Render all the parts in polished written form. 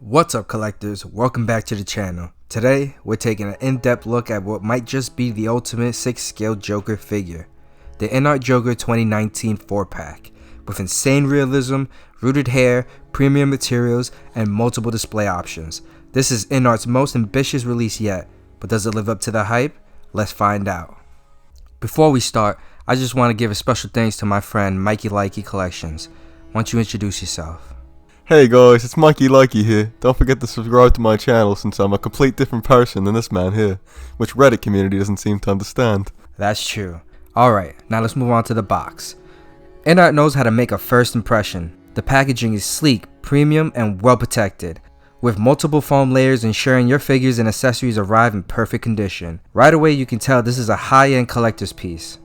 What's up, collectors? Welcome back to the channel. Today, we're taking an in-depth look at what might just be the ultimate 6-scale Joker figure, the InArt Joker 2019 4-pack, with insane realism, rooted hair, premium materials, and multiple display options. This is InArt's most ambitious release yet, but does it live up to the hype? Let's find out. Before we start, I just want to give a special thanks to my friend Mikey Likey Collections. Why don't you introduce yourself? Hey guys, it's Mikey Likey here. Don't forget to subscribe to my channel since I'm a complete different person than this man here, which Reddit community doesn't seem to understand. That's true. Alright, now let's move on to the box. InArt knows how to make a first impression. The packaging is sleek, premium, and well protected, with multiple foam layers ensuring your figures and accessories arrive in perfect condition. Right away you can tell this is a high-end collector's piece.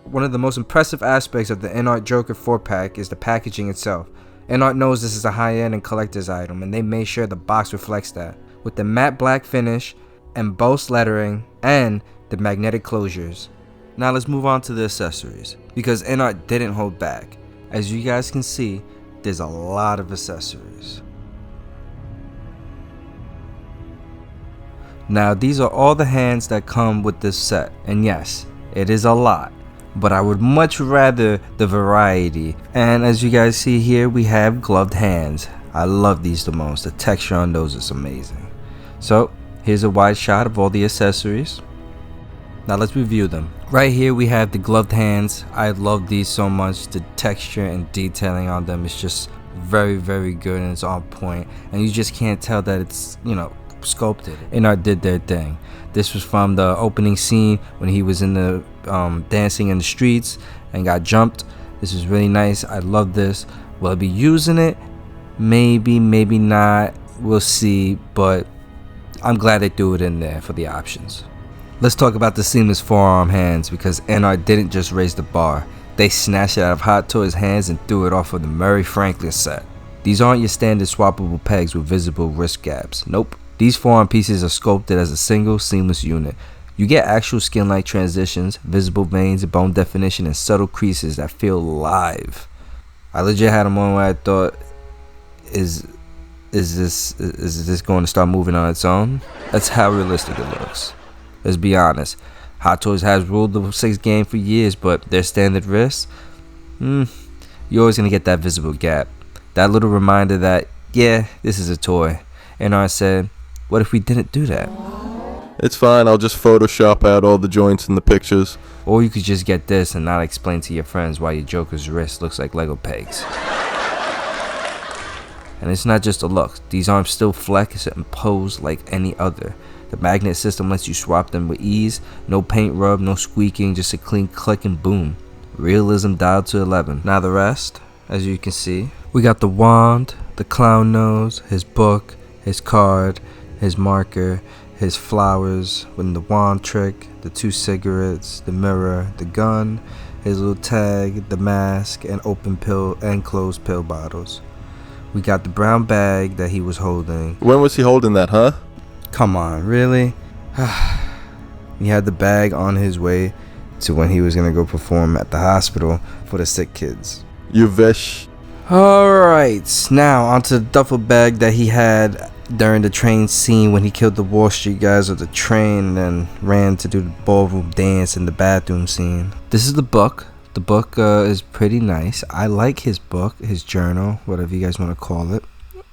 One of the most impressive aspects of the InArt Joker 4-pack is the packaging itself. InArt knows this is a high-end and collector's item, and they made sure the box reflects that, with the matte black finish, embossed lettering, and the magnetic closures. Now let's move on to the accessories, because InArt didn't hold back. As you guys can see, there's a lot of accessories. Now these are all the hands that come with this set, and yes, it is a lot. But I would much rather the variety. And as you guys see here, we have gloved hands. I love these the most. The texture on those is amazing. So here's a wide shot of all the accessories. Now let's review them. Right here we have the gloved hands. I love these so much. The texture and detailing on them is just very good, and it's on point. And you just can't tell that it's, sculpted. InArt did their thing. This was from the opening scene when he was in the dancing in the streets and got jumped. This is really nice. I love this. Will I be using it? Maybe not. We'll see, but I'm glad they threw it in there for the options. Let's talk about the seamless forearm hands, because InArt didn't just raise the bar. They snatched it out of Hot Toys' hands and threw it off of the Murray Franklin set. These aren't your standard swappable pegs with visible wrist gaps. Nope. These forearm pieces are sculpted as a single seamless unit. You get actual skin-like transitions, visible veins, bone definition, and subtle creases that feel live. I legit had a moment where I thought, is this going to start moving on its own? That's how realistic it looks. Let's be honest. Hot Toys has ruled the 6 game for years, but their standard wrists, you're always going to get that visible gap. That little reminder that, yeah, this is a toy. InArt said, what if we didn't do that? It's fine, I'll just Photoshop out all the joints in the pictures. Or you could just get this and not explain to your friends why your Joker's wrist looks like Lego pegs. And it's not just a look. These arms still flex and pose like any other. The magnet system lets you swap them with ease. No paint rub, no squeaking, just a clean click and boom. Realism dialed to 11. Now the rest, as you can see, we got the wand, the clown nose, his book, his card, his marker, his flowers with the wand trick, the 2 cigarettes, the mirror, the gun, his little tag, the mask, and open pill and closed pill bottles. We got the brown bag that he was holding. When was he holding that, huh? Come on, really? He had the bag on his way to when he was gonna go perform at the hospital for the sick kids. You wish. Alright, now onto the duffel bag that he had during the train scene when he killed the Wall Street guys of the train and then ran to do the ballroom dance in the bathroom scene. This is the book. The book is pretty nice. I like his book, his journal, whatever you guys want to call it.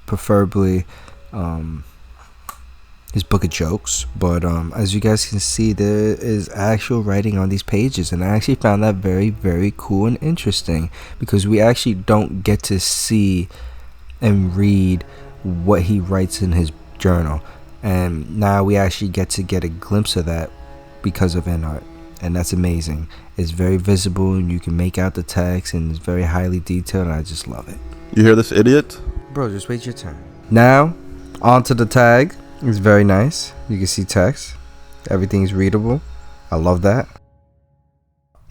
Preferably his book of jokes. But as you guys can see, there is actual writing on these pages, and I actually found that very cool and interesting, because we actually don't get to see and read what he writes in his journal, and now we actually get a glimpse of that because of InArt, and that's amazing. It's very visible and you can make out the text, and it's very highly detailed, and I just love it. You hear this idiot? Bro, just wait your turn. Now onto the tag. It's very nice. You can see text, everything's readable. I love that.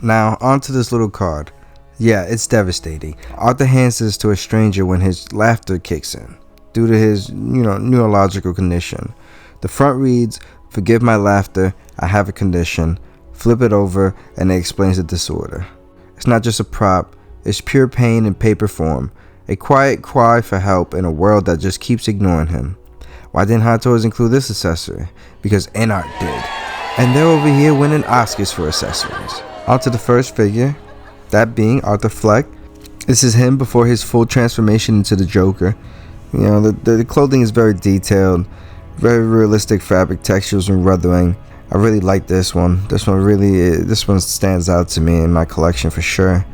Now onto this little card. Yeah, it's devastating. Arthur hands this to a stranger when his laughter kicks in due to his, neurological condition. The front reads, "Forgive my laughter, I have a condition. Flip it over and it explains the disorder. It's not just a prop, it's pure pain in paper form. A quiet cry for help in a world that just keeps ignoring him. Why didn't Hot Toys include this accessory? Because InArt did. And they're over here winning Oscars for accessories. On to the first figure, that being Arthur Fleck. This is him before his full transformation into the Joker. You know, the clothing is very detailed, very realistic fabric textures and weathering. I really like this one. This one stands out to me in my collection for sure.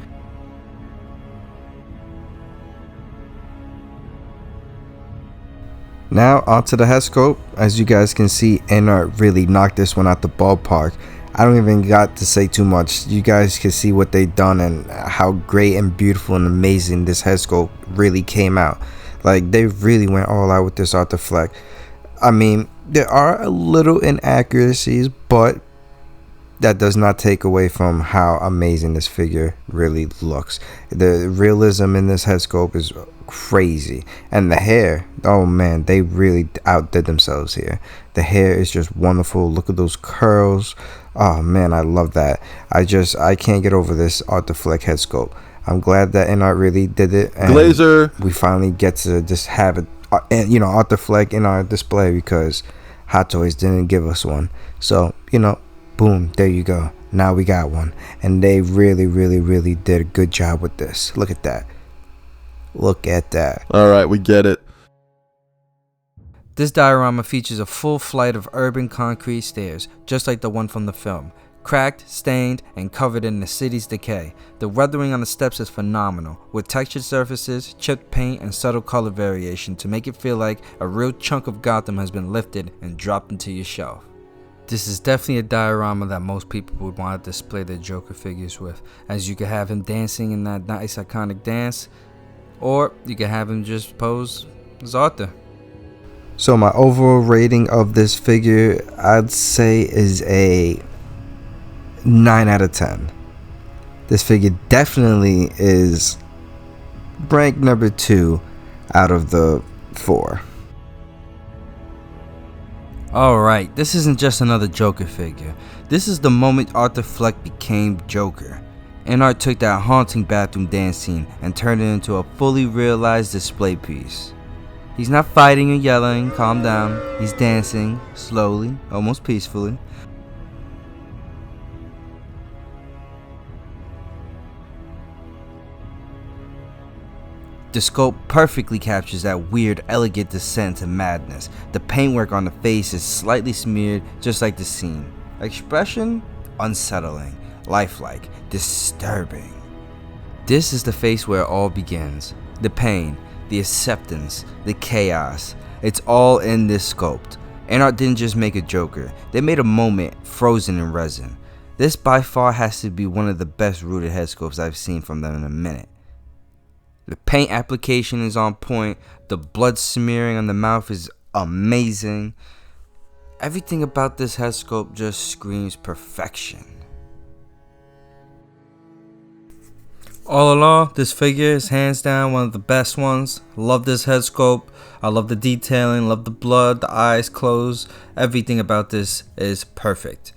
Now onto the head sculpt. As you guys can see, InArt really knocked this one out the ballpark. I don't even got to say too much. You guys can see what they've done and how great and beautiful and amazing this head sculpt really came out. Like, they really went all out with this Arthur Fleck. I mean, there are a little inaccuracies, but that does not take away from how amazing this figure really looks. The realism in this head sculpt is crazy. And the hair, oh man, they really outdid themselves here. The hair is just wonderful. Look at those curls. Oh man, I love that. I can't get over this Arthur Fleck head sculpt. I'm glad that InArt really did it. And Glazer. we finally get to just have it, Arthur Fleck in our display, because Hot Toys didn't give us one. So, boom, there you go. Now we got one. And they really, really, really did a good job with this. Look at that. Look at that. Alright, we get it. This diorama features a full flight of urban concrete stairs, just like the one from the film. Cracked, stained, and covered in the city's decay. The weathering on the steps is phenomenal, with textured surfaces, chipped paint, and subtle color variation to make it feel like a real chunk of Gotham has been lifted and dropped into your shelf. This is definitely a diorama that most people would want to display their Joker figures with, as you could have him dancing in that nice iconic dance, or you could have him just pose as Arthur. So my overall rating of this figure, I'd say, is a 9 out of 10. This figure definitely is ranked number 2 out of the 4. Alright, this isn't just another Joker figure. This is the moment Arthur Fleck became Joker. InArt took that haunting bathroom dance scene and turned it into a fully realized display piece. He's not fighting or yelling, calm down. He's dancing, slowly, almost peacefully. The sculpt perfectly captures that weird, elegant descent to madness. The paintwork on the face is slightly smeared, just like the scene. Expression? Unsettling, lifelike, disturbing. This is the face where it all begins. The pain, the acceptance, the chaos. It's all in this sculpt. InArt didn't just make a Joker, they made a moment frozen in resin. This by far has to be one of the best rooted head sculpts I've seen from them in a minute. The paint application is on point, the blood smearing on the mouth is amazing. Everything about this head sculpt just screams perfection. All in all, this figure is hands down one of the best ones. Love this head sculpt. I love the detailing, love the blood, the eyes closed. Everything about this is perfect.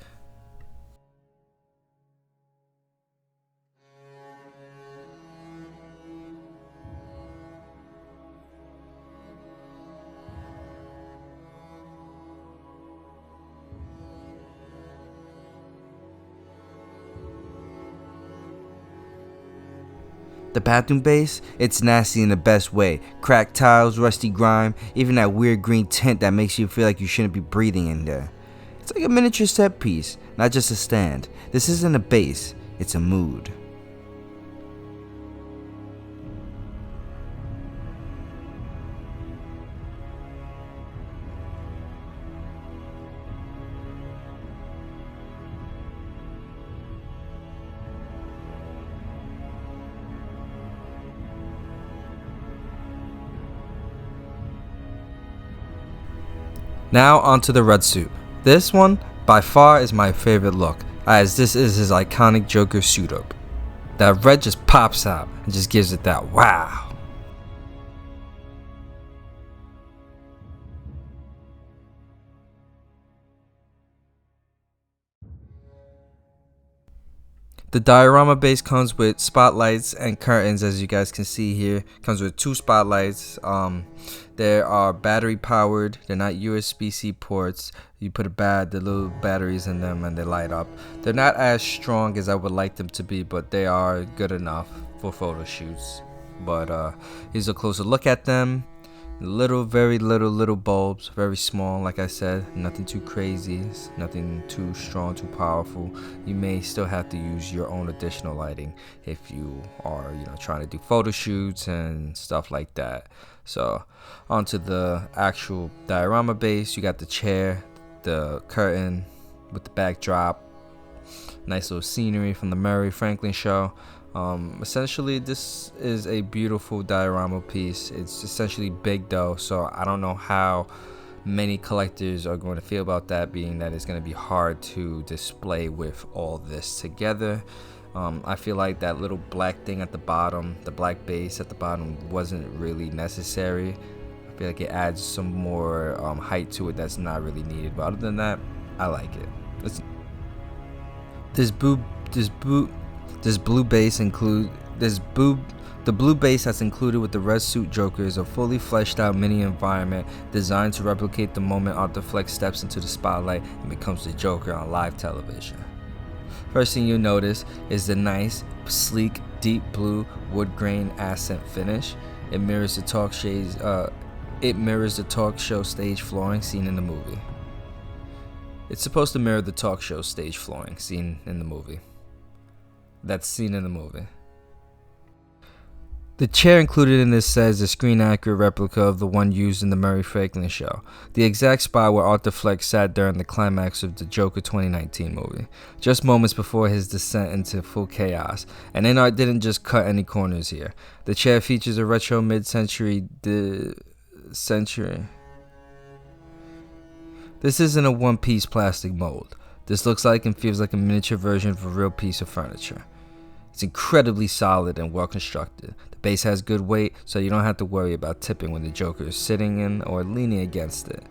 The bathroom base, it's nasty in the best way. Cracked tiles, rusty grime, even that weird green tint that makes you feel like you shouldn't be breathing in there. It's like a miniature set piece, not just a stand. This isn't a base, it's a mood. Now onto the red suit. This one by far is my favorite look, as this is his iconic Joker suit up. That red just pops out and just gives it that wow. The diorama base comes with spotlights and curtains, as you guys can see here. Comes with 2 spotlights. They are battery powered. They're not USB-C ports. You put the little batteries in them and they light up. They're not as strong as I would like them to be, but they are good enough for photo shoots. But here's a closer look at them. Very little bulbs, very small. Like I said, nothing too crazy, nothing too strong, too powerful. You may still have to use your own additional lighting if you are, trying to do photo shoots and stuff like that. So onto the actual diorama base. You got the chair, the curtain with the backdrop, nice little scenery from the Murray Franklin show. Essentially, this is a beautiful diorama piece. It's essentially big though, so I don't know how many collectors are going to feel about that, being that it's going to be hard to display with all this together. I feel like that little black thing at the bottom, the black base at the bottom, wasn't really necessary. I feel like it adds some more height to it that's not really needed, but other than that, I like it. The blue base that's included with the red suit Joker is a fully fleshed out mini environment designed to replicate the moment Arthur Fleck steps into the spotlight and becomes the Joker on live television. First thing you'll notice is the nice, sleek, deep blue wood grain accent finish. It mirrors the talk show stage flooring seen in the movie. It's supposed to mirror the talk show stage flooring seen in the movie. That's seen in the movie. The chair included in this set is a screen-accurate replica of the one used in the Murray Franklin show, the exact spot where Arthur Fleck sat during the climax of the Joker 2019 movie, just moments before his descent into full chaos. And InArt didn't just cut any corners here. The chair features a retro mid-century This isn't a one-piece plastic mold. This looks like and feels like a miniature version of a real piece of furniture. It's incredibly solid and well constructed. The base has good weight, so you don't have to worry about tipping when the Joker is sitting in or leaning against it.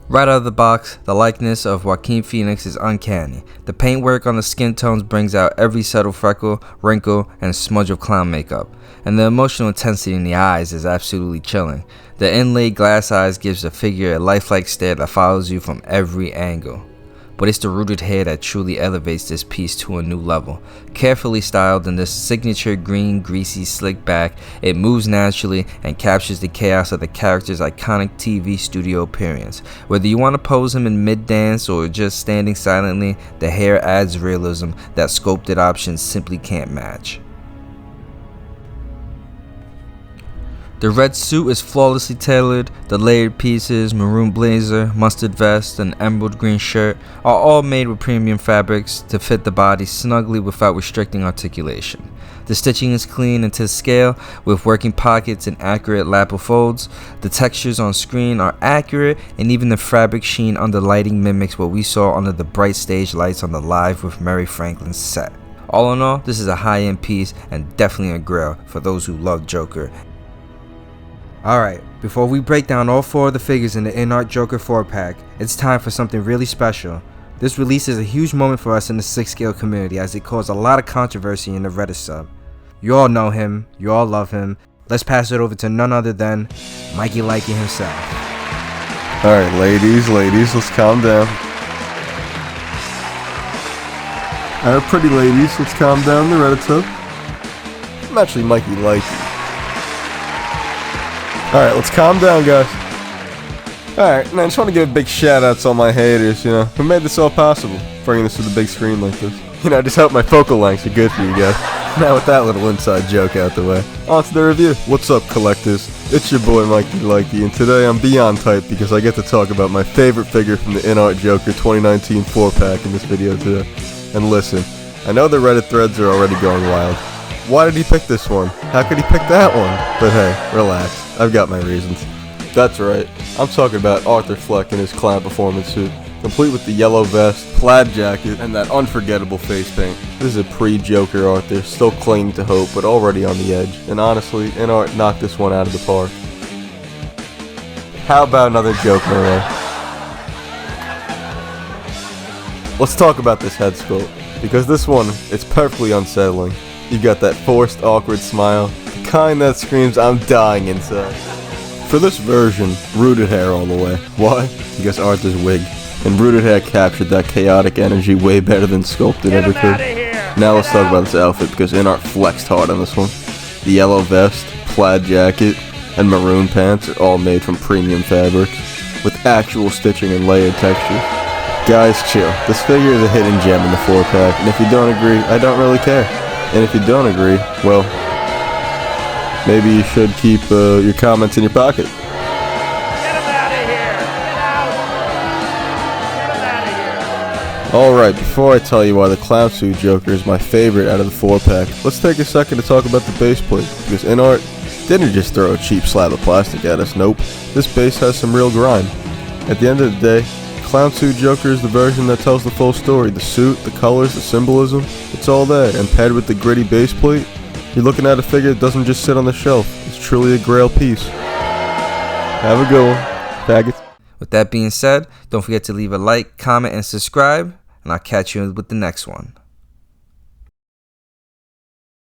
Right out of the box, the likeness of Joaquin Phoenix is uncanny. The paintwork on the skin tones brings out every subtle freckle, wrinkle, and smudge of clown makeup. And the emotional intensity in the eyes is absolutely chilling. The inlaid glass eyes gives the figure a lifelike stare that follows you from every angle. But it's the rooted hair that truly elevates this piece to a new level. Carefully styled in this signature green, greasy, slick back, it moves naturally and captures the chaos of the character's iconic TV studio appearance. Whether you want to pose him in mid-dance or just standing silently, the hair adds realism that sculpted options simply can't match. The red suit is flawlessly tailored. The layered pieces, maroon blazer, mustard vest, and emerald green shirt are all made with premium fabrics to fit the body snugly without restricting articulation. The stitching is clean and to scale with working pockets and accurate lapel folds. The textures on screen are accurate, and even the fabric sheen under lighting mimics what we saw under the bright stage lights on the Live with Murray Franklin set. All in all, this is a high-end piece and definitely a grail for those who love Joker. Alright, before we break down all 4 of the figures in the InArt Joker 4-pack, it's time for something really special. This release is a huge moment for us in the 6-scale community as it caused a lot of controversy in the Reddit sub. You all know him, you all love him. Let's pass it over to none other than Mikey Likey himself. Alright, ladies, let's calm down. Alright, pretty ladies, let's calm down the Reddit sub. I'm actually Mikey Likey. Alright, let's calm down, guys. Alright, now I just want to give a big shout out to all my haters, who made this all possible, bringing this to the big screen like this. I just hope my focal lengths are good for you guys. Now with that little inside joke out the way, on to the review. What's up, collectors? It's your boy Mikey Likey, and today I'm beyond hyped because I get to talk about my favorite figure from the InArt Joker 2019 4-pack in this video today. And listen, I know the Reddit threads are already going wild. Why did he pick this one? How could he pick that one? But hey, relax. I've got my reasons. That's right, I'm talking about Arthur Fleck in his clown performance suit, complete with the yellow vest, plaid jacket, and that unforgettable face paint. This is a pre-Joker Arthur, still clinging to hope, but already on the edge. And honestly, InArt knocked this one out of the park. How about another Joker array? Let's talk about this head sculpt, because this one, it's perfectly unsettling. You got that forced, awkward smile, the kind that screams, "I'm dying inside." For this version, rooted hair all the way. Why? Because Arthur's wig and rooted hair captured that chaotic energy way better than sculpted ever could. Now let's talk about this outfit, because InArt flexed hard on this one. The yellow vest, plaid jacket, and maroon pants are all made from premium fabrics, with actual stitching and layered textures. Guys, chill. This figure is a hidden gem in the 4-pack, and if you don't agree, I don't really care. And if you don't agree, well, maybe you should keep your comments in your pocket. Get him out of here! Get out! Get him out of here! Alright, before I tell you why the Clown Suit Joker is my favorite out of the 4-pack, let's take a second to talk about the base plate, because InArt didn't just throw a cheap slab of plastic at us, nope. This base has some real grime. At the end of the day, Clown Suit Joker is the version that tells the full story. The suit, the colors, the symbolism, it's all there, and paired with the gritty base plate, you're looking at a figure that doesn't just sit on the shelf. It's truly a grail piece. Have a good one, faggots. With that being said, don't forget to leave a like, comment, and subscribe, and I'll catch you with the next one.